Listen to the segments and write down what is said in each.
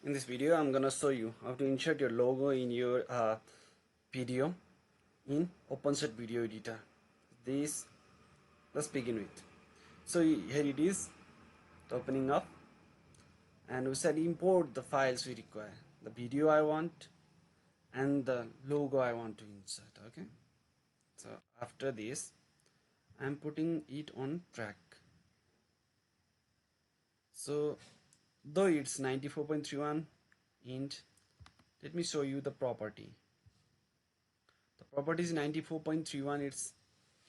In this video, I'm gonna show you how to insert your logo in your video in Openshot video editor. This, let's begin with. So here it is, the opening up, and we said import the files we require, the video I want and the logo I want to insert. Okay, so after this, I'm putting it on track. So though it's 94.31 int, let me show you the property. The property is 94.31, its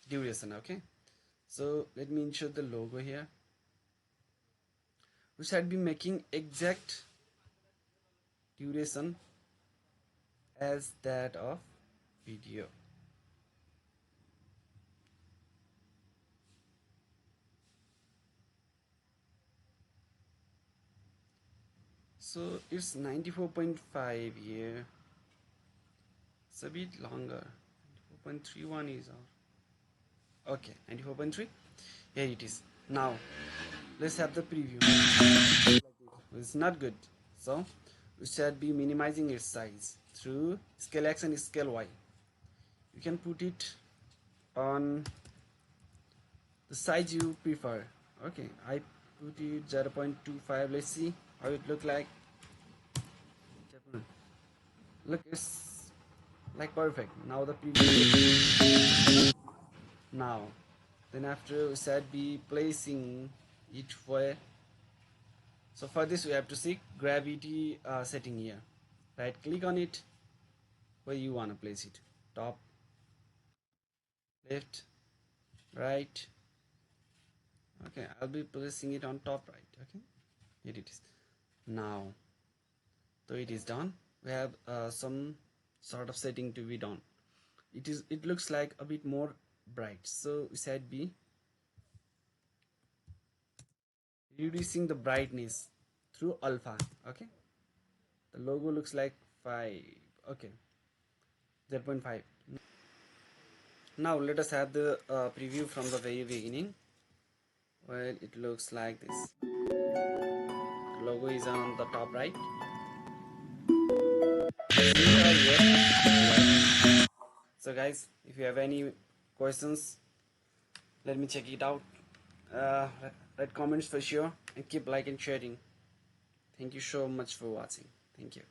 duration. Okay, so let me insert the logo here. We should be making exact duration as that of video. So it's 94.5 here. It's a bit longer. 94.31 is our. Okay, 94.3. Here it is. Now let's have the preview. It's not good, so we should be minimizing its size through scale X and scale Y. You can put it on the size you prefer. Okay, I put it 0.25. Let's see how it look like. Look, it's like perfect. Now the preview. Now then after we should be placing it where. So for this we have to seek gravity setting here. Right click on it where you want to place it. Top, left, right. Okay, I'll be placing it on top right. Okay, here it is. Now though it is done, we have some sort of setting to be done. It looks like a bit more bright, so we said be reducing the brightness through alpha. Okay, the logo looks like 5. Okay, 0.5. Now let us have the preview from the very beginning. Well, it looks like this. The logo is on the top right. So guys, if you have any questions, let me check it out. Write comments for sure, and keep liking and sharing. Thank you so much for watching. Thank you.